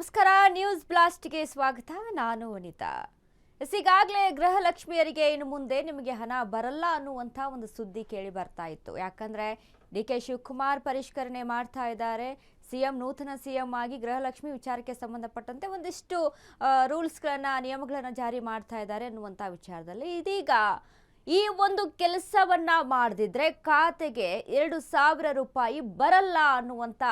ನಮಸ್ಕಾರ ನ್ಯೂಸ್ ಬ್ಲಾಸ್ಟ್ಗೆ ಸ್ವಾಗತ. ನಾನು ವನಿತಾ. ಈಗಾಗಲೇ ಗೃಹಲಕ್ಷ್ಮಿಯರಿಗೆ ಇನ್ನು ಮುಂದೆ ನಿಮಗೆ ಹಣ ಬರಲ್ಲ ಅನ್ನುವಂಥ ಒಂದು ಸುದ್ದಿ ಕೇಳಿ ಬರ್ತಾ ಇತ್ತು. ಯಾಕಂದ್ರೆ ಡಿ.ಕೆ. ಶಿವಕುಮಾರ್ ಪರಿಷ್ಕರಣೆ ಮಾಡ್ತಾ ಇದ್ದಾರೆ. ಸಿಎಂ ನೂತನ ಸಿಎಂ ಆಗಿ ಗೃಹಲಕ್ಷ್ಮಿ ವಿಚಾರಕ್ಕೆ ಸಂಬಂಧಪಟ್ಟಂತೆ ಒಂದಿಷ್ಟು ರೂಲ್ಸ್ಗಳನ್ನ ನಿಯಮಗಳನ್ನ ಜಾರಿ ಮಾಡ್ತಾ ಇದ್ದಾರೆ ಅನ್ನುವಂಥ ವಿಚಾರದಲ್ಲಿ ಇದೀಗ ಈ ಒಂದು ಕೆಲಸವನ್ನ ಮಾಡದಿದ್ರೆ ಖಾತೆಗೆ 2,000 ರೂಪಾಯಿ ಬರಲ್ಲ ಅನ್ನುವಂಥ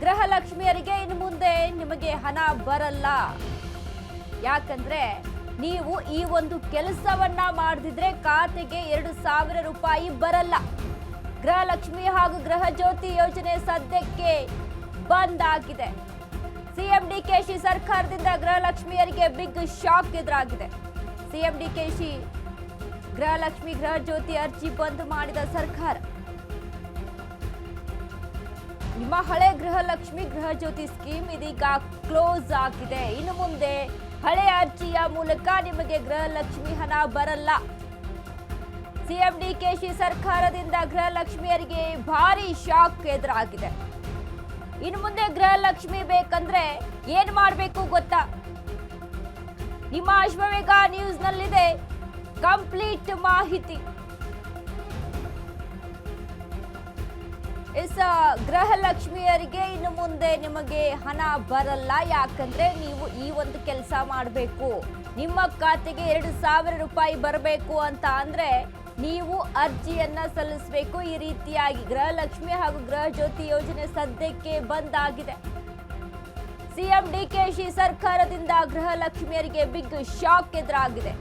ಗೃಹಲಕ್ಷ್ಮಿಯರಿಗೆ ಇನ್ನು ಮುಂದೆ ನಿಮಗೆ ಹಣ ಬರಲ್ಲ. ಯಾಕಂದ್ರೆ ನೀವು ಈ ಒಂದು ಕೆಲಸವನ್ನ ಮಾಡದಿದ್ರೆ ಖಾತೆಗೆ 2,000 ರೂಪಾಯಿ ಬರಲ್ಲ. ಗೃಹಲಕ್ಷ್ಮಿ ಹಾಗೂ ಗೃಹ ಜ್ಯೋತಿ ಯೋಜನೆ ಸದ್ಯಕ್ಕೆ ಬಂದ್ ಆಗಿದೆ. ಸಿಎಂ ಡಿ.ಕೆ.ಶಿ ಸರ್ಕಾರದಿಂದ ಗೃಹಲಕ್ಷ್ಮಿಯರಿಗೆ ಬಿಗ್ ಶಾಕ್ ಎದುರಾಗಿದೆ. ಸಿಎಂ ಡಿ.ಕೆ.ಶಿ ಗೃಹಲಕ್ಷ್ಮಿ ಗೃಹ ಜ್ಯೋತಿ ಅರ್ಜಿ ಬಂದ್ ಮಾಡಿದ ಸರ್ಕಾರ. ನಿಮ್ಮ ಹಳೆ ಗೃಹಲಕ್ಷ್ಮಿ ಗೃಹ ಜ್ಯೋತಿ ಸ್ಕೀಮ್ ಇದೀಗ ಕ್ಲೋಸ್ ಆಗಿದೆ. ಇನ್ನು ಮುಂದೆ ಹಳೆ ಅರ್ಜಿಯ ಮೂಲಕ ನಿಮಗೆ ಗೃಹಲಕ್ಷ್ಮಿ ಹಣ ಬರಲ್ಲ. ಸಿಎಂ ಡಿ.ಕೆ.ಶಿ ಸರ್ಕಾರದಿಂದ ಗೃಹಲಕ್ಷ್ಮಿಯರಿಗೆ ಭಾರಿ ಶಾಕ್ ಎದುರಾಗಿದೆ. ಇನ್ನು ಮುಂದೆ ಗೃಹಲಕ್ಷ್ಮಿ ಬೇಕಂದ್ರೆ ಏನ್ ಮಾಡಬೇಕು ಗೊತ್ತಾ? ನಿಮ್ಮ ಅಶ್ವವೇಗ ನ್ಯೂಸ್ ನಲ್ಲಿದೆ ಕಂಪ್ಲೀಟ್ ಮಾಹಿತಿ. ಗೃಹಲಕ್ಷ್ಮಿಯರಿಗೆ ಇನ್ನು ಮುಂದೆ ನಿಮಗೆ ಹಣ ಬರಲ್ಲ. ಯಾಕಂದ್ರೆ ನೀವು ಈ ಒಂದು ಕೆಲಸ ಮಾಡಬೇಕು. ನಿಮ್ಮ ಖಾತೆಗೆ 2,000 ರೂಪಾಯಿ ಬರಬೇಕು ಅಂತ ಅಂದ್ರೆ ನೀವು ಅರ್ಜಿಯನ್ನ ಸಲ್ಲಿಸಬೇಕು. ಈ ರೀತಿಯಾಗಿ ಗೃಹಲಕ್ಷ್ಮಿ ಹಾಗೂ ಗೃಹ ಜ್ಯೋತಿ ಯೋಜನೆ ಸದ್ಯಕ್ಕೆ ಬಂದ್ ಆಗಿದೆ. ಸಿಎಂ ಡಿ.ಕೆ.ಶಿ ಸರ್ಕಾರದಿಂದ ಗೃಹಲಕ್ಷ್ಮಿಯರಿಗೆ ಬಿಗ್ ಶಾಕ್ ಎದುರಾಗಿದೆ.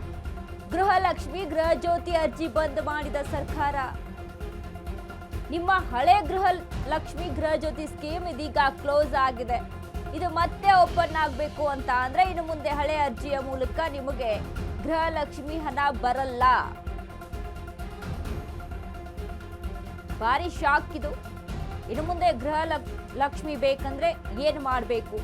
ಗೃಹಲಕ್ಷ್ಮಿ ಗೃಹ ಜ್ಯೋತಿ ಅರ್ಜಿ ಬಂದ್ ಮಾಡಿದ ಸರ್ಕಾರ. ನಿಮ್ಮ ಹಳೆ ಗೃಹಲಕ್ಷ್ಮಿ ಗೃಹ ಜ್ಯೋತಿ ಸ್ಕೀಮ್ ಇದೀಗ ಕ್ಲೋಸ್ ಆಗಿದೆ. ಇದು ಮತ್ತೆ ಓಪನ್ ಆಗಬೇಕು ಅಂತ ಅಂದ್ರೆ ಇನ್ನು ಮುಂದೆ ಹಳೆ ಅರ್ಜಿಯ ಮೂಲಕ ನಿಮಗೆ ಗೃಹಲಕ್ಷ್ಮಿ ಹಣ ಬರಲ್ಲ. ಭಾರಿ ಶಾಕ್ ಇದು. ಇನ್ನು ಮುಂದೆ ಗೃಹಲಕ್ಷ್ಮಿ ಬೇಕಂದ್ರೆ ಏನು ಮಾಡಬೇಕು?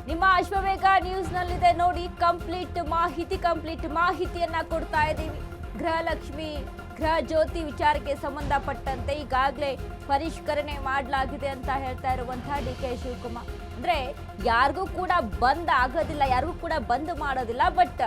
ನಿಮ್ಮ ಅಶ್ವವೇಗ ನ್ಯೂಸ್ ನಲ್ಲಿದೆ ನೋಡಿ ಕಂಪ್ಲೀಟ್ ಮಾಹಿತಿಯನ್ನ ಕೊಡ್ತಾ ಇದ್ದೀವಿ. ಗೃಹಲಕ್ಷ್ಮಿ ಗೃಹ ಜ್ಯೋತಿ ವಿಚಾರಕ್ಕೆ ಸಂಬಂಧಪಟ್ಟಂತೆ ಈಗಾಗಲೇ ಪರಿಷ್ಕರಣೆ ಮಾಡಲಾಗಿದೆ ಅಂತ ಹೇಳ್ತಾ ಇರುವಂತಹ ಡಿ.ಕೆ. ಶಿವಕುಮಾರ್. ಅಂದ್ರೆ ಯಾರಿಗೂ ಕೂಡ ಬಂದ್ ಆಗೋದಿಲ್ಲ, ಯಾರಿಗೂ ಕೂಡ ಬಂದ್ ಮಾಡೋದಿಲ್ಲ. ಬಟ್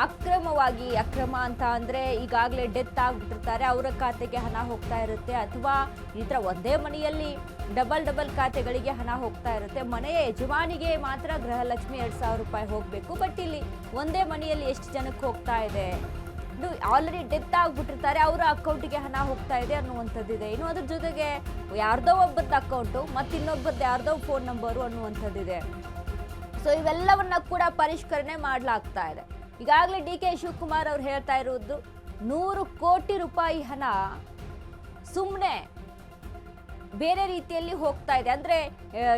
ಅಕ್ರಮ ಅಂತ ಅಂದ್ರೆ ಈಗಾಗಲೇ ಡೆತ್ ಆಗ್ಬಿಟ್ಟಿರ್ತಾರೆ, ಅವರ ಖಾತೆಗೆ ಹಣ ಹೋಗ್ತಾ ಇರುತ್ತೆ. ಅಥವಾ ಈ ತರ ಒಂದೇ ಮನೆಯಲ್ಲಿ ಡಬಲ್ ಖಾತೆಗಳಿಗೆ ಹಣ ಹೋಗ್ತಾ ಇರುತ್ತೆ. ಮನೆಯ ಯಜಮಾನಿಗೆ ಮಾತ್ರ ಗೃಹಲಕ್ಷ್ಮಿ 2,000 ರೂಪಾಯಿ ಹೋಗ್ಬೇಕು. ಬಟ್ ಇಲ್ಲಿ ಒಂದೇ ಮನೆಯಲ್ಲಿ ಎಷ್ಟು ಜನಕ್ಕೆ ಹೋಗ್ತಾ ಇದೆ? ಆಲ್ರೆಡಿ ಡೆತ್ ಆಗ್ಬಿಟ್ಟಿರ್ತಾರೆ, ಅವರ ಅಕೌಂಟಿಗೆ ಹಣ ಹೋಗ್ತಾ ಇದೆ ಅನ್ನುವಂಥದ್ದಿದೆ. ಇನ್ನು ಅದ್ರ ಜೊತೆಗೆ ಯಾರ್ದೋ ಒಬ್ಬರದ್ದು ಅಕೌಂಟು ಮತ್ತು ಇನ್ನೊಬ್ಬರದ್ದು ಯಾರ್ದೋ ಫೋನ್ ನಂಬರು ಅನ್ನುವಂಥದ್ದಿದೆ. ಸೊ ಇವೆಲ್ಲವನ್ನ ಕೂಡ ಪರಿಷ್ಕರಣೆ ಮಾಡಲಾಗ್ತಾ ಇದೆ. ಈಗಾಗಲೇ ಡಿ.ಕೆ. ಶಿವಕುಮಾರ್ ಅವರು ಹೇಳ್ತಾ ಇರುವುದು 100 ಕೋಟಿ ರೂಪಾಯಿ ಹಣ ಸುಮ್ಮನೆ ಬೇರೆ ರೀತಿಯಲ್ಲಿ ಹೋಗ್ತಾ ಇದೆ. ಅಂದ್ರೆ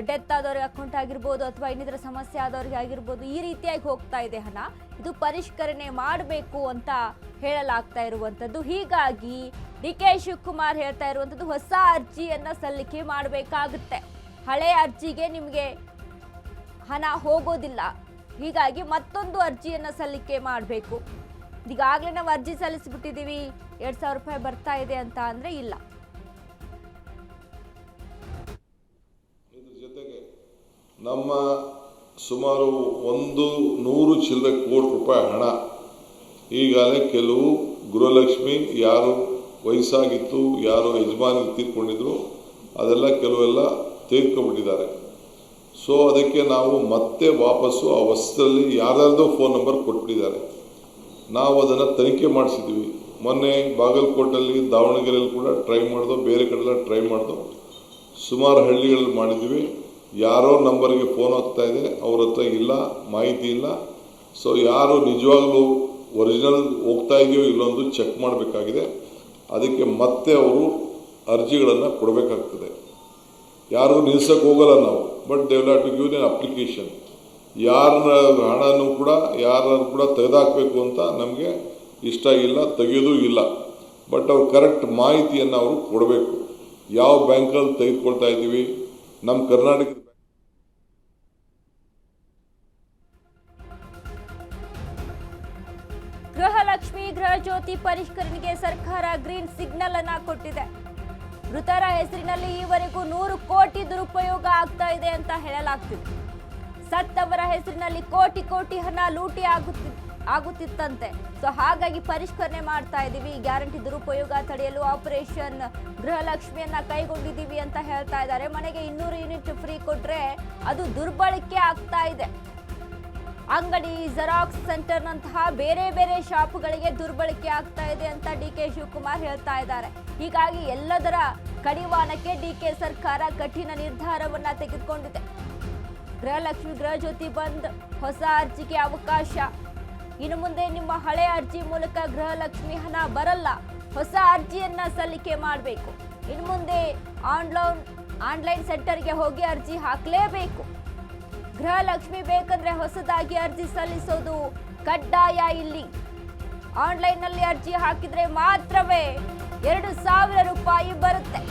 ಡೆತ್ ಆದವ್ರಿಗೆ ಅಕೌಂಟ್ ಆಗಿರ್ಬೋದು ಅಥವಾ ಇನ್ನಿತರ ಸಮಸ್ಯೆ ಆದವ್ರಿಗೆ ಆಗಿರ್ಬೋದು, ಈ ರೀತಿಯಾಗಿ ಹೋಗ್ತಾ ಇದೆ ಹಣ. ಇದು ಪರಿಷ್ಕರಣೆ ಮಾಡಬೇಕು ಅಂತ ಹೇಳಲಾಗ್ತಾ ಇರುವಂಥದ್ದು. ಹೀಗಾಗಿ ಡಿ.ಕೆ. ಶಿವಕುಮಾರ್ ಹೇಳ್ತಾ ಇರುವಂಥದ್ದು ಹೊಸ ಅರ್ಜಿಯನ್ನ ಸಲ್ಲಿಕೆ ಮಾಡಬೇಕಾಗುತ್ತೆ. ಹಳೆ ಅರ್ಜಿಗೆ ನಿಮಗೆ ಹಣ ಹೋಗೋದಿಲ್ಲ. ಹೀಗಾಗಿ ಮತ್ತೊಂದು ಅರ್ಜಿಯನ್ನ ಸಲ್ಲಿಕೆ ಮಾಡಬೇಕು. ಈಗಾಗಲೇ ನಾವು ಅರ್ಜಿ ಸಲ್ಲಿಸಿಬಿಟ್ಟಿದ್ದೀವಿ, 2,000 ರೂಪಾಯಿ ಬರ್ತಾ ಇದೆ ಅಂತ ಅಂದ್ರೆ ಇಲ್ಲ. ನಮ್ಮ ಸುಮಾರು 100 ಚಿಲ್ಲರೆ ಕೋಟಿ ರೂಪಾಯಿ ಹಣ ಈಗಾಗಲೇ ಕೆಲವು ಗೃಹಲಕ್ಷ್ಮಿ ಯಾರು ವಯಸ್ಸಾಗಿತ್ತು, ಯಾರು ಯಜಮಾನಿ ತೀರ್ಕೊಂಡಿದ್ರು, ಅದೆಲ್ಲ ಕೆಲವೆಲ್ಲ ತೆಗೆದುಕೊಂಡ್ಬಿಟ್ಟಿದ್ದಾರೆ. ಸೊ ಅದಕ್ಕೆ ನಾವು ಮತ್ತೆ ವಾಪಸ್ಸು ಆ ವಸ್ತುದಲ್ಲಿ ಯಾರ್ಯಾರ್ದೋ ಫೋನ್ ನಂಬರ್ ಕೊಟ್ಬಿಟ್ಟಿದ್ದಾರೆ. ನಾವು ಅದನ್ನು ತನಿಖೆ ಮಾಡಿಸಿದ್ವಿ. ಮೊನ್ನೆ ಬಾಗಲಕೋಟಲ್ಲಿ, ದಾವಣಗೆರೆಯಲ್ಲಿ ಕೂಡ ಟ್ರೈ ಮಾಡ್ದೋ, ಬೇರೆ ಕಡೆಲ್ಲ ಟ್ರೈ ಮಾಡ್ದೋ, ಸುಮಾರು ಹಳ್ಳಿಗಳಲ್ಲಿ ಮಾಡಿದ್ವಿ. ಯಾರೋ ನಂಬರ್ಗೆ ಫೋನ್ ಹೋಗ್ತಾ ಇದೆ, ಅವ್ರ ಹತ್ರ ಇಲ್ಲ, ಮಾಹಿತಿ ಇಲ್ಲ. ಸೊ ಯಾರು ನಿಜವಾಗ್ಲೂ ಒರಿಜಿನಲ್ ಹೋಗ್ತಾ ಇದೆಯೋ ಇಲ್ಲೊಂದು ಚೆಕ್ ಮಾಡಬೇಕಾಗಿದೆ. ಅದಕ್ಕೆ ಮತ್ತೆ ಅವರು ಅರ್ಜಿಗಳನ್ನು ಕೊಡಬೇಕಾಗ್ತದೆ. ಯಾರಿಗೂ ನಿಲ್ಸಕ್ಕೆ ಹೋಗಲ್ಲ ನಾವು. But they will have to give an application. ಯಾರನ್ನ ಹಣನೂ ಕೂಡ ಯಾರನ್ನು ಕೂಡ ತೆಗೆದಾಕಬೇಕು ಅಂತ ನಮಗೆ ಇಷ್ಟ ಇಲ್ಲ, ತೆಗೆಯೋದು ಇಲ್ಲ. ಬಟ್ ಅವ್ರು ಕರೆಕ್ಟ್ ಮಾಹಿತಿಯನ್ನು ಅವರು ಕೊಡಬೇಕು. ಯಾವ ಬ್ಯಾಂಕಲ್ಲಿ ತೆಗೆದುಕೊಳ್ತಾ ಇದ್ದೀವಿ, ನಮ್ಮ ಕರ್ನಾಟಕದ ಗೃಹಲಕ್ಷ್ಮಿ ಗೃಹ ಜ್ಯೋತಿ ಪರಿಷ್ಕರಣೆಗೆ ಸರ್ಕಾರ ಗ್ರೀನ್ ಸಿಗ್ನಲ್ ಅನ್ನ ಕೊಟ್ಟಿದೆ. ಮೃತರ ಹೆಸರಿನಲ್ಲಿ ಈವರೆಗೂ 100 ಕೋಟಿ ದುರುಪಯೋಗ ಆಗ್ತಾ ಇದೆ ಅಂತ ಹೇಳಲಾಗ್ತಿದೆ. ಸತ್ತವರ ಹೆಸರಿನಲ್ಲಿ ಕೋಟಿ ಕೋಟಿ ಹಣ ಲೂಟಿ ಆಗುತ್ತಿತ್ತಂತೆ. ಸೊ ಹಾಗಾಗಿ ಪರಿಷ್ಕರಣೆ ಮಾಡ್ತಾ ಇದೀವಿ, ಗ್ಯಾರಂಟಿ ದುರುಪಯೋಗ ತಡೆಯಲು ಆಪರೇಷನ್ ಗೃಹಲಕ್ಷ್ಮಿಯನ್ನ ಕೈಗೊಂಡಿದ್ದೀವಿ ಅಂತ ಹೇಳ್ತಾ ಇದ್ದಾರೆ. ಮನೆಗೆ 200 ಯೂನಿಟ್ ಫ್ರೀ ಕೊಟ್ರೆ ಅದು ದುರ್ಬಳಕೆ ಆಗ್ತಾ ಇದೆ. ಅಂಗಡಿ, ಜೆರಾಕ್ಸ್ ಸೆಂಟರ್ನಂತಹ ಬೇರೆ ಬೇರೆ ಶಾಪ್ಗಳಿಗೆ ದುರ್ಬಳಕೆ ಆಗ್ತಾ ಇದೆ ಅಂತ ಡಿಕೆ ಶಿವಕುಮಾರ್ ಹೇಳ್ತಾ ಇದ್ದಾರೆ. ಹೀಗಾಗಿ ಎಲ್ಲದರ ಕಡಿವಾಣಕ್ಕೆ ಡಿಕೆ ಸರ್ಕಾರ ಕಠಿಣ ನಿರ್ಧಾರವನ್ನ ತೆಗೆದುಕೊಂಡಿದೆ. ಗೃಹಲಕ್ಷ್ಮಿ ಗೃಹಜ್ಯೋತಿ ಬಂದ್, ಹೊಸ ಅರ್ಜಿಗೆ ಅವಕಾಶ. ಇನ್ನು ಮುಂದೆ ನಿಮ್ಮ ಹಳೆ ಅರ್ಜಿ ಮೂಲಕ ಗೃಹಲಕ್ಷ್ಮಿ ಹಣ ಬರಲ್ಲ, ಹೊಸ ಅರ್ಜಿಯನ್ನ ಸಲ್ಲಿಕೆ ಮಾಡಬೇಕು. ಇನ್ನು ಮುಂದೆ ಆನ್ಲೈನ್ ಸೆಂಟರ್ಗೆ ಹೋಗಿ ಅರ್ಜಿ ಹಾಕಲೇಬೇಕು. ಗೃಹಲಕ್ಷ್ಮಿ ಬೇಕಂದ್ರೆ ಹೊಸದಾಗಿ ಅರ್ಜಿ ಸಲ್ಲಿಸೋದು ಕಡ್ಡಾಯ. ಇಲ್ಲಿ ಆನ್ಲೈನ್ನಲ್ಲಿ ಅರ್ಜಿ ಹಾಕಿದ್ರೆ ಮಾತ್ರವೇ 2,000 ರೂಪಾಯಿ ಬರುತ್ತೆ.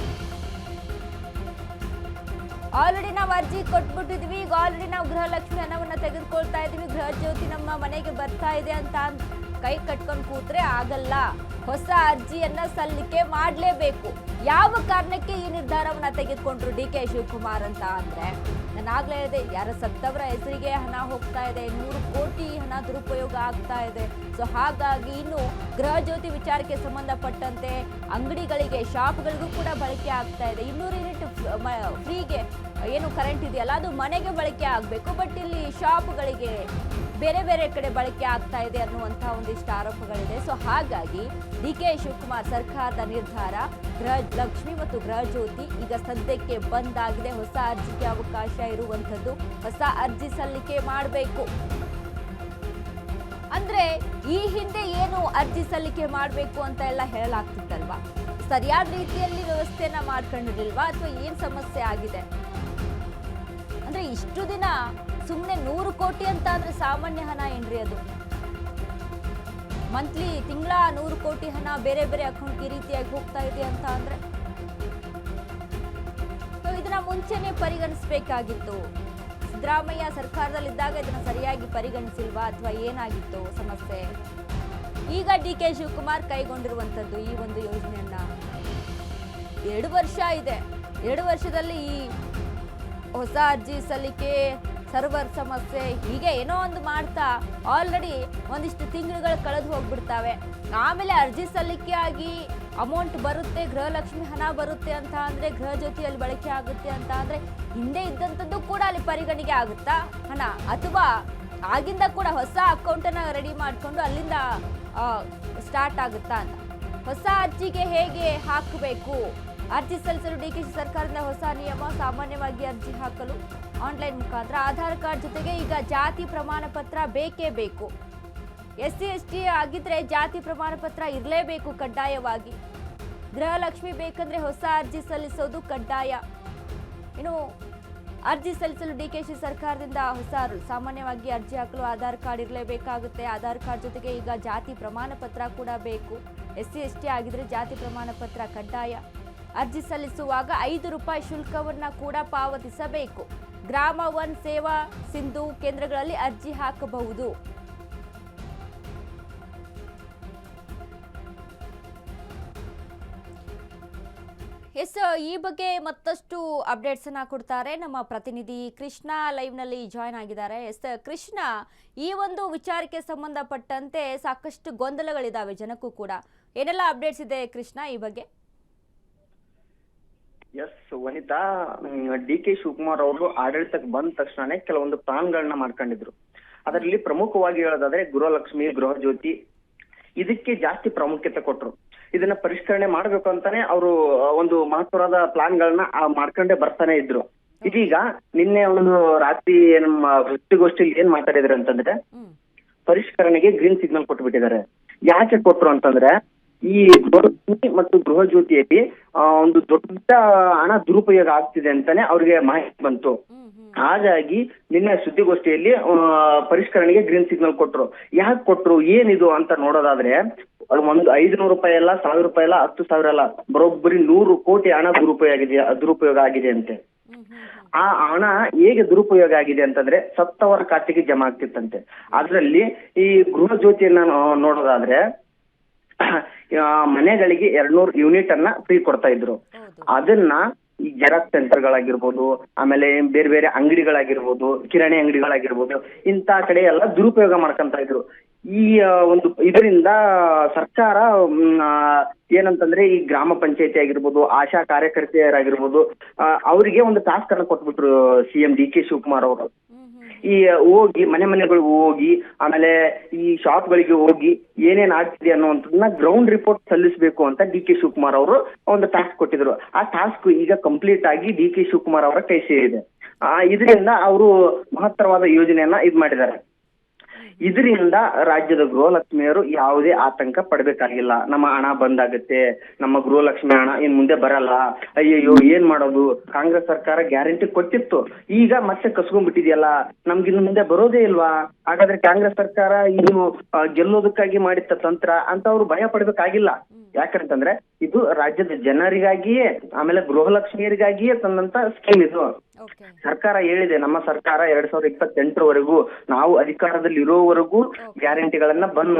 ಆಲ್ರೆಡಿ ನಾವು ಅರ್ಜಿ ಕೊಟ್ಬಿಟ್ಟಿದ್ವಿ, ಈಗ ಆಲ್ರೆಡಿ ನಾವು ಗೃಹಲಕ್ಷ್ಮಿ ಹಣವನ್ನ ತೆಗೆದುಕೊಳ್ತಾ ಇದೀವಿ, ಗೃಹ ಜ್ಯೋತಿ ನಮ್ಮ ಮನೆಗೆ ಬರ್ತಾ ಇದೆ ಅಂತ ಕೈ ಕಟ್ಕೊಂಡು ಕೂತ್ರೆ ಆಗಲ್ಲ. ಹೊಸ ಅರ್ಜಿಯನ್ನ ಸಲ್ಲಿಕೆ ಮಾಡಲೇಬೇಕು. ಯಾವ ಕಾರಣಕ್ಕೆ ಈ ನಿರ್ಧಾರವನ್ನ ತೆಗೆದುಕೊಂಡ್ರು ಡಿಕೆ ಶಿವಕುಮಾರ್ ಅಂತ ಅಂದ್ರೆ, ನಾನಾಗ್ಲೇ ಹೇಳಿದೆ, ಯಾರ ಸತ್ತವರ ಹೆಸರಿಗೆ ಹಣ ಹೋಗ್ತಾ ಇದೆ, 100 ಕೋಟಿ ಹಣ ದುರುಪಯೋಗ ಆಗ್ತಾ ಇದೆ. ಸೊ ಹಾಗಾಗಿ ಇನ್ನು ಗೃಹ ಜ್ಯೋತಿ ವಿಚಾರಕ್ಕೆ ಸಂಬಂಧಪಟ್ಟಂತೆ ಅಂಗಡಿಗಳಿಗೆ, ಶಾಪ್ಗಳಿಗೂ ಕೂಡ ಬಳಕೆ ಆಗ್ತಾ ಇದೆ. 200 ಯೂನಿಟ್ ಫ್ರೀಗೆ ಏನು ಕರೆಂಟ್ ಇದೆಯಲ್ಲ ಅದು ಮನೆಗೆ ಬಳಕೆ ಆಗಬೇಕು, ಬಟ್ ಇಲ್ಲಿ ಶಾಪ್ಗಳಿಗೆ ಬೇರೆ ಬೇರೆ ಕಡೆ ಬಳಕೆ ಆಗ್ತಾ ಇದೆ ಅನ್ನುವಂತಹ ಒಂದಿಷ್ಟು ಆರೋಪಗಳಿದೆ. ಸೊ ಹಾಗಾಗಿ ಡಿಕೆ ಶಿವಕುಮಾರ್ ಸರ್ಕಾರದ ನಿರ್ಧಾರ, ಗೃಹಲಕ್ಷ್ಮಿ ಮತ್ತು ಗೃಹ ಜ್ಯೋತಿ ಈಗ ಸದ್ಯಕ್ಕೆ ಬಂದ್ ಆಗಿದೆ. ಹೊಸ ಅರ್ಜಿಗೆ ಅವಕಾಶ ಇರುವಂತದ್ದು, ಹೊಸ ಅರ್ಜಿ ಸಲ್ಲಿಕೆ ಮಾಡಬೇಕು. ಅಂದ್ರೆ ಈ ಹಿಂದೆ ಏನು ಅರ್ಜಿ ಸಲ್ಲಿಕೆ ಮಾಡಬೇಕು ಅಂತ ಎಲ್ಲ ಹೇಳಲಾಗ್ತಿತ್ತಲ್ವಾ, ಸರಿಯಾದ ರೀತಿಯಲ್ಲಿ ವ್ಯವಸ್ಥೆಯನ್ನ ಮಾಡ್ಕೊಂಡಿರ್ಲಿಲ್ವಾ ಅಥವಾ ಏನ್ ಸಮಸ್ಯೆ ಆಗಿದೆ? ಅಂದ್ರೆ ಇಷ್ಟು ದಿನ ಸುಮ್ಮನೆ 100 ಕೋಟಿ ಅಂತ ಅಂದ್ರೆ ಸಾಮಾನ್ಯ ಹಣ ಏನ್ರಿ ಅದು? ಮಂತ್ಲಿ ತಿಂಗಳ 100 ಕೋಟಿ ಹಣ ಬೇರೆ ಬೇರೆ ಅಕೌಂಟ್ ಈ ರೀತಿಯಾಗಿ ಹೋಗ್ತಾ ಇದೆ ಅಂತ ಅಂದ್ರೆ ಇದನ್ನ ಮುಂಚೆನೆ ಪರಿಗಣಿಸಬೇಕಾಗಿತ್ತು. ಸಿದ್ದರಾಮಯ್ಯ ಸರ್ಕಾರದಲ್ಲಿದ್ದಾಗ ಇದನ್ನ ಸರಿಯಾಗಿ ಪರಿಗಣಿಸಿಲ್ವಾ ಅಥವಾ ಏನಾಗಿತ್ತು ಸಮಸ್ಯೆ? ಈಗ ಡಿಕೆ ಶಿವಕುಮಾರ್ ಕೈಗೊಂಡಿರುವಂತದ್ದು ಈ ಒಂದು ಯೋಜನೆಯನ್ನ 2 ವರ್ಷ ಇದೆ. 2 ವರ್ಷದಲ್ಲಿ ಈ ಹೊಸ ಅರ್ಜಿ ಸಲ್ಲಿಕೆ, ಸರ್ವರ್ ಸಮಸ್ಯೆ, ಹೀಗೆ ಏನೋ ಒಂದು ಮಾಡ್ತಾ ಆಲ್ರೆಡಿ ಒಂದಿಷ್ಟು ತಿಂಗಳುಗಳು ಕಳೆದು ಹೋಗ್ಬಿಡ್ತಾವೆ. ಆಮೇಲೆ ಅರ್ಜಿ ಸಲ್ಲಿಕೆ ಆಗಿ ಅಮೌಂಟ್ ಬರುತ್ತೆ, ಗೃಹಲಕ್ಷ್ಮಿ ಹಣ ಬರುತ್ತೆ ಅಂತ ಅಂದ್ರೆ, ಗೃಹ ಜ್ಯೋತಿಯಲ್ಲಿ ಬಳಕೆ ಆಗುತ್ತೆ ಅಂತ ಅಂದ್ರೆ ಹಿಂದೆ ಇದ್ದಂಥದ್ದು ಕೂಡ ಅಲ್ಲಿ ಪರಿಗಣಿಕೆ ಆಗುತ್ತಾ ಹಣ, ಅಥವಾ ಆಗಿಂದ ಕೂಡ ಹೊಸ ಅಕೌಂಟನ್ನು ರೆಡಿ ಮಾಡಿಕೊಂಡು ಅಲ್ಲಿಂದ ಸ್ಟಾರ್ಟ್ ಆಗುತ್ತಾ ಅಂತ? ಹೊಸ ಅರ್ಜಿಗೆ ಹೇಗೆ ಹಾಕಬೇಕು? ಅರ್ಜಿ ಸಲ್ಲಿಸಲು ಡಿಕೆ ಸರ್ಕಾರದಿಂದ ಹೊಸ ನಿಯಮ. ಸಾಮಾನ್ಯವಾಗಿ ಅರ್ಜಿ ಹಾಕಲು ಆನ್ಲೈನ್ ಮುಖಾಂತರ ಆಧಾರ್ ಕಾರ್ಡ್ ಜೊತೆಗೆ ಈಗ ಜಾತಿ ಪ್ರಮಾಣ ಪತ್ರ ಬೇಕೇ ಬೇಕು. SC ST ಆಗಿದ್ರೆ ಜಾತಿ ಪ್ರಮಾಣ ಪತ್ರ ಇರಲೇಬೇಕು ಕಡ್ಡಾಯವಾಗಿ. ಗೃಹಲಕ್ಷ್ಮಿ ಬೇಕಂದ್ರೆ ಹೊಸ ಅರ್ಜಿ ಸಲ್ಲಿಸೋದು ಕಡ್ಡಾಯ. ಇನ್ನು ಅರ್ಜಿ ಸಲ್ಲಿಸಲು ಡಿಕೆಶಿ ಸರ್ಕಾರದಿಂದ ಹೊಸ ಸಾಮಾನ್ಯವಾಗಿ ಅರ್ಜಿ ಹಾಕಲು ಆಧಾರ್ ಕಾರ್ಡ್ ಇರಲೇಬೇಕಾಗುತ್ತೆ. ಆಧಾರ್ ಕಾರ್ಡ್ ಜೊತೆಗೆ ಈಗ ಜಾತಿ ಪ್ರಮಾಣ ಪತ್ರ ಕೂಡ ಬೇಕು. SC ST ಆಗಿದ್ರೆ ಜಾತಿ ಪ್ರಮಾಣ ಪತ್ರ ಕಡ್ಡಾಯ. ಅರ್ಜಿ ಸಲ್ಲಿಸುವಾಗ 5 ರೂಪಾಯಿ ಶುಲ್ಕವನ್ನ ಕೂಡ ಪಾವತಿಸಬೇಕು. ಗ್ರಾಮ 1 ಸೇವಾ ಸಿಂಧು ಕೇಂದ್ರಗಳಲ್ಲಿ ಅರ್ಜಿ ಹಾಕಬಹುದು. ಈ ಬಗ್ಗೆ ಮತ್ತಷ್ಟು ಅಪ್ಡೇಟ್ಸ್ ಅನ್ನ ಕೊಡ್ತಾರೆ ನಮ್ಮ ಪ್ರತಿನಿಧಿ ಕೃಷ್ಣ, ಲೈವ್ ನಲ್ಲಿ ಜಾಯ್ನ್ ಆಗಿದ್ದಾರೆ. ಕೃಷ್ಣ, ಈ ಒಂದು ವಿಚಾರಕ್ಕೆ ಸಂಬಂಧಪಟ್ಟಂತೆ ಸಾಕಷ್ಟು ಗೊಂದಲಗಳಿದಾವೆ ಜನಕ್ಕೂ ಕೂಡ. ಏನೆಲ್ಲ ಅಪ್ಡೇಟ್ಸ್ ಇದೆ ಕೃಷ್ಣ ಈ ಬಗ್ಗೆ? ವನಿತಾ, ಡಿಕೆ ಶಿವಕುಮಾರ್ ಅವರು ಆಡಳಿತಕ್ಕೆ ಬಂದ ತಕ್ಷಣ ಕೆಲವೊಂದು ಪ್ಲಾನ್ಗಳನ್ನ ಮಾಡ್ಕೊಂಡಿದ್ರು. ಅದರಲ್ಲಿ ಪ್ರಮುಖವಾಗಿ ಹೇಳೋದಾದ್ರೆ ಗೃಹಲಕ್ಷ್ಮಿ, ಗೃಹ ಜ್ಯೋತಿ ಇದಕ್ಕೆ ಜಾಸ್ತಿ ಪ್ರಾಮುಖ್ಯತೆ ಕೊಟ್ರು. ಇದನ್ನ ಪರಿಷ್ಕರಣೆ ಮಾಡ್ಬೇಕು ಅಂತಾನೆ ಅವರು ಒಂದು ಮಹತ್ವದ ಪ್ಲಾನ್ಗಳನ್ನ ಮಾಡ್ಕೊಂಡೇ ಬರ್ತಾನೆ ಇದ್ರು. ಇದೀಗ ನಿನ್ನೆ ಒಂದು ರಾತ್ರಿ ನಮ್ಮ ಸುದ್ದಿಗೋಷ್ಠಿಯಲ್ಲಿ ಏನ್ ಮಾತಾಡಿದ್ರು ಅಂತಂದ್ರೆ, ಪರಿಷ್ಕರಣೆಗೆ ಗ್ರೀನ್ ಸಿಗ್ನಲ್ ಕೊಟ್ಬಿಟ್ಟಿದ್ದಾರೆ. ಯಾಕೆ ಕೊಟ್ರು ಅಂತಂದ್ರೆ, ಈ ಗೃಹಲಕ್ಷ್ಮಿ ಮತ್ತು ಗೃಹ ಜ್ಯೋತಿಯಲ್ಲಿ ಒಂದು ದೊಡ್ಡ ಹಣ ದುರುಪಯೋಗ ಆಗ್ತಿದೆ ಅಂತಾನೆ ಅವ್ರಿಗೆ ಮಾಹಿತಿ ಬಂತು. ಹಾಗಾಗಿ ನಿನ್ನೆ ಸುದ್ದಿಗೋಷ್ಠಿಯಲ್ಲಿ ಪರಿಷ್ಕರಣೆಗೆ ಗ್ರೀನ್ ಸಿಗ್ನಲ್ ಕೊಟ್ರು. ಯಾಕೆ ಕೊಟ್ರು, ಏನಿದು ಅಂತ ನೋಡೋದಾದ್ರೆ, ಒಂದು 500 ರೂಪಾಯಿ ಅಲ್ಲ, 1000 ರೂಪಾಯಿ ಅಲ್ಲ, 10,000 ಅಲ್ಲ, ಬರೋಬ್ಬರಿ 100 ಕೋಟಿ ಹಣ ದುರುಪಯೋಗ ಆಗಿದೆ ಅಂತೆ. ಆ ಹಣ ಹೇಗೆ ದುರುಪಯೋಗ ಆಗಿದೆ ಅಂತಂದ್ರೆ, ಸತ್ತವರ ಖಾತೆಗೆ ಜಮಾ ಆಗ್ತಿತ್ತಂತೆ. ಅದ್ರಲ್ಲಿ ಈ ಗೃಹ ಜ್ಯೋತಿಯನ್ನ ನೋಡೋದಾದ್ರೆ ಮನೆಗಳಿಗೆ 200 ಯೂನಿಟ್ ಅನ್ನ ಫ್ರೀ ಕೊಡ್ತಾ ಇದ್ರು. ಅದನ್ನ ಈ ಜೆರಾಕ್ಸ್ ಸೆಂಟರ್ಗಳಾಗಿರ್ಬೋದು, ಆಮೇಲೆ ಬೇರೆ ಬೇರೆ ಅಂಗಡಿಗಳಾಗಿರ್ಬೋದು, ಕಿರಾಣಿ ಅಂಗಡಿಗಳಾಗಿರ್ಬೋದು, ಇಂಥ ಕಡೆ ಎಲ್ಲ ದುರುಪಯೋಗ ಮಾಡ್ಕೊಂತ ಇದ್ರು. ಈ ಒಂದು ಇದರಿಂದ ಸರ್ಕಾರ ಏನಂತಂದ್ರೆ ಈ ಗ್ರಾಮ ಪಂಚಾಯತಿ ಆಗಿರ್ಬೋದು, ಆಶಾ ಕಾರ್ಯಕರ್ತೆಯರಾಗಿರ್ಬೋದು, ಅವರಿಗೆ ಒಂದು ಟಾಸ್ಕ್ ಅನ್ನ ಕೊಟ್ಬಿಟ್ರು CM DK ಶಿವಕುಮಾರ್ ಅವರು. ಈ ಹೋಗಿ ಮನೆಗಳಿಗೆ ಹೋಗಿ, ಆಮೇಲೆ ಈ ಶಾಪ್ಗಳಿಗೆ ಹೋಗಿ ಏನೇನ್ ಆಗ್ತಿದೆ ಅನ್ನುವಂಥದ್ದನ್ನ ಗ್ರೌಂಡ್ ರಿಪೋರ್ಟ್ ಸಲ್ಲಿಸಬೇಕು ಅಂತ DK ಶಿವಕುಮಾರ್ ಅವರು ಒಂದು ಟಾಸ್ಕ್ ಕೊಟ್ಟಿದ್ರು. ಆ ಟಾಸ್ಕ್ ಈಗ ಕಂಪ್ಲೀಟ್ ಆಗಿ DK ಶಿವಕುಮಾರ್ ಅವರ ಕೈ ಸೇರಿದೆ. ಇದರಿಂದ ಅವರು ಮಹತ್ತರವಾದ ಯೋಜನೆಯನ್ನ ಇದ್ ಮಾಡಿದ್ದಾರೆ. ಇದರಿಂದ ರಾಜ್ಯದ ಗೃಹಲಕ್ಷ್ಮಿಯರು ಯಾವುದೇ ಆತಂಕ ಪಡಬೇಕಾಗಿಲ್ಲ. ನಮ್ಮ ಹಣ ಬಂದಾಗುತ್ತೆ, ನಮ್ಮ ಗೃಹಲಕ್ಷ್ಮಿ ಹಣ ಇನ್ ಮುಂದೆ ಬರಲ್ಲ, ಅಯ್ಯಯ್ಯೋ ಏನ್ ಮಾಡೋದು, ಕಾಂಗ್ರೆಸ್ ಸರ್ಕಾರ ಗ್ಯಾರಂಟಿ ಕೊಟ್ಟಿತ್ತು, ಈಗ ಮತ್ತೆ ಕಸ್ಕೊಂಡ್ಬಿಟ್ಟಿದೆಯಲ್ಲ, ನಮ್ಗೆ ಇನ್ನು ಮುಂದೆ ಬರೋದೇ ಇಲ್ವಾ, ಹಾಗಾದ್ರೆ ಕಾಂಗ್ರೆಸ್ ಸರ್ಕಾರ ಇದು ಗೆಲ್ಲೋದಕ್ಕಾಗಿ ಮಾಡಿತ್ತ ತಂತ್ರ ಅಂತ ಅವ್ರು ಭಯ ಪಡ್ಬೇಕಾಗಿಲ್ಲ. ಯಾಕಂತಂದ್ರೆ ಇದು ರಾಜ್ಯದ ಜನರಿಗಾಗಿಯೇ, ಆಮೇಲೆ ಗೃಹಲಕ್ಷ್ಮಿಯರಿಗಾಗಿಯೇ ತಂದಂತ ಸ್ಕೀಮ್ ಇದು. ಸರ್ಕಾರ ಹೇಳಿದೆ, ನಮ್ಮ ಸರ್ಕಾರ 2028ರವರೆಗೂ ನಾವು ಅಧಿಕಾರದಲ್ಲಿ ಇರೋವರೆಗೂ ಗ್ಯಾರಂಟಿಗಳನ್ನ ಬಂದ್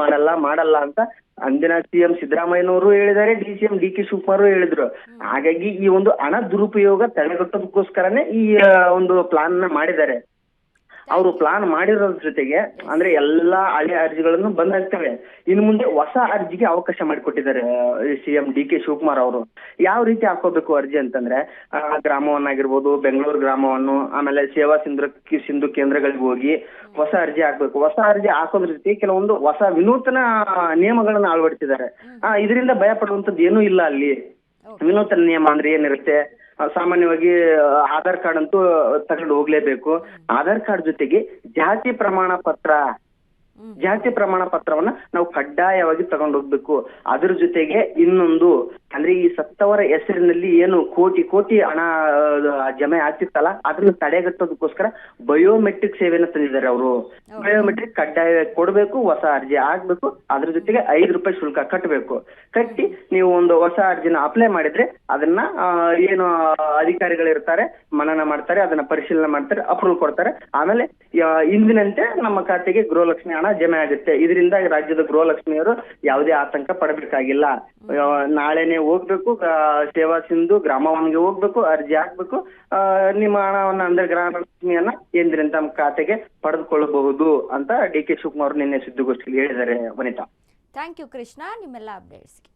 ಮಾಡಲ್ಲ ಅಂತ ಅಂದಿನ CM ಸಿದ್ದರಾಮಯ್ಯನವರು ಹೇಳಿದ್ದಾರೆ, CM DK ಶಿವಕುಮಾರ್ ಹೇಳಿದ್ರು. ಹಾಗಾಗಿ ಈ ಒಂದು ಹಣ ದುರುಪಯೋಗ ತಡೆಗಟ್ಟೋದಕ್ಕೋಸ್ಕರನೇ ಈ ಒಂದು ಪ್ಲಾನ್ ನ ಮಾಡಿದ್ದಾರೆ. ಅವರು ಪ್ಲಾನ್ ಮಾಡಿರೋದ್ರ ಜೊತೆಗೆ ಅಂದ್ರೆ ಎಲ್ಲಾ ಹಳೆ ಅರ್ಜಿಗಳನ್ನು ಬಂದ್ ಆಗ್ತವೆ. ಇನ್ನು ಮುಂದೆ ಹೊಸ ಅರ್ಜಿಗೆ ಅವಕಾಶ ಮಾಡಿಕೊಟ್ಟಿದ್ದಾರೆ CM DK ಶಿವಕುಮಾರ್ ಅವರು. ಯಾವ ರೀತಿ ಹಾಕೋಬೇಕು ಅರ್ಜಿ ಅಂತಂದ್ರೆ, ಗ್ರಾಮವನ್ನಾಗಿರ್ಬೋದು, ಬೆಂಗಳೂರು ಗ್ರಾಮವನ್ನು, ಆಮೇಲೆ ಸೇವಾ ಸಿಂಧು ಕೇಂದ್ರಗಳಿಗೆ ಹೋಗಿ ಹೊಸ ಅರ್ಜಿ ಹಾಕ್ಬೇಕು. ಹೊಸ ಅರ್ಜಿ ಹಾಕೋದ್ರ ಜೊತೆ ಕೆಲವೊಂದು ಹೊಸ ವಿನೂತನ ನಿಯಮಗಳನ್ನ ಅಳವಡಿಸಿದ್ದಾರೆ. ಇದರಿಂದ ಭಯ ಪಡುವಂತದ್ದು ಏನೂ ಇಲ್ಲ. ಅಲ್ಲಿ ವಿನೂತನ ನಿಯಮ ಅಂದ್ರೆ ಏನಿರುತ್ತೆ, ಸಾಮಾನ್ಯವಾಗಿ ಆಧಾರ್ ಕಾರ್ಡ್ ಅಂತೂ ತಗೊಂಡು ಹೋಗ್ಲೇಬೇಕು. ಆಧಾರ್ ಕಾರ್ಡ್ ಜೊತೆಗೆ ಜಾತಿ ಪ್ರಮಾಣ ಪತ್ರವನ್ನ ನಾವು ಕಡ್ಡಾಯವಾಗಿ ತಗೊಂಡು ಹೋಗ್ಬೇಕು. ಅದ್ರ ಜೊತೆಗೆ ಇನ್ನೊಂದು ಅಂದ್ರೆ ಈ ಸತ್ತವರ ಹೆಸರಿನಲ್ಲಿ ಏನು ಕೋಟಿ ಹಣ ಜಮೆ ಆಗ್ತಿತ್ತಲ್ಲ, ಅದನ್ನ ತಡೆಗಟ್ಟೋದಕ್ಕೋಸ್ಕರ ಬಯೋಮೆಟ್ರಿಕ್ ಸೇವೆನ ತಂದಿದ್ದಾರೆ ಅವರು. ಬಯೋಮೆಟ್ರಿಕ್ ಕಡ್ಡಾಯ ಕೊಡ್ಬೇಕು, ಹೊಸ ಅರ್ಜಿ ಆಗ್ಬೇಕು, ಅದ್ರ ಜೊತೆಗೆ ₹5 ಶುಲ್ಕ ಕಟ್ಟಿ ನೀವು ಒಂದು ಹೊಸ ಅರ್ಜಿನ ಅಪ್ಲೈ ಮಾಡಿದ್ರೆ ಅದನ್ನ ಏನು ಅಧಿಕಾರಿಗಳಿರ್ತಾರೆ ಮನನ ಮಾಡ್ತಾರೆ, ಅದನ್ನ ಪರಿಶೀಲನೆ ಮಾಡ್ತಾರೆ, ಅಪ್ರೂವ್ ಕೊಡ್ತಾರೆ. ಆಮೇಲೆ ಇಂದಿನಂತೆ ನಮ್ಮ ಖಾತೆಗೆ ಗೃಹಲಕ್ಷ್ಮಿ ಹಣ ಜಮೆ ಆಗುತ್ತೆ. ಇದರಿಂದ ರಾಜ್ಯದ ಗೃಹಲಕ್ಷ್ಮಿಯರು ಯಾವುದೇ ಆತಂಕ ಪಡಬೇಕಾಗಿಲ್ಲ. ನಾಳೆನೆ ಹೋಗ್ಬೇಕು, ಸೇವಾ ಸಿಂಧು ಗ್ರಾಮವನ್ಗೆ ಹೋಗ್ಬೇಕು, ಅರ್ಜಿ ಹಾಕ್ಬೇಕು, ನಿಮ್ಮ ಹಣವನ್ನ ಅಂದ್ರೆ ಗೃಹಲಕ್ಷ್ಮಿಯನ್ನ ಎಂದಿನಂತೆ ನಮ್ಮ ಖಾತೆಗೆ ಪಡೆದುಕೊಳ್ಳಬಹುದು ಅಂತ DK ಶಿವಕುಮಾರ್ ನಿನ್ನೆ ಸುದ್ದಿಗೋಷ್ಠಿಯಲ್ಲಿ ಹೇಳಿದ್ದಾರೆ. ವನಿತಾ, ಥ್ಯಾಂಕ್ ಯು ಕೃಷ್ಣ ನಿಮ್ಮೆಲ್ಲ ಅಪ್ಡೇಟ್ಸ್ಗೆ.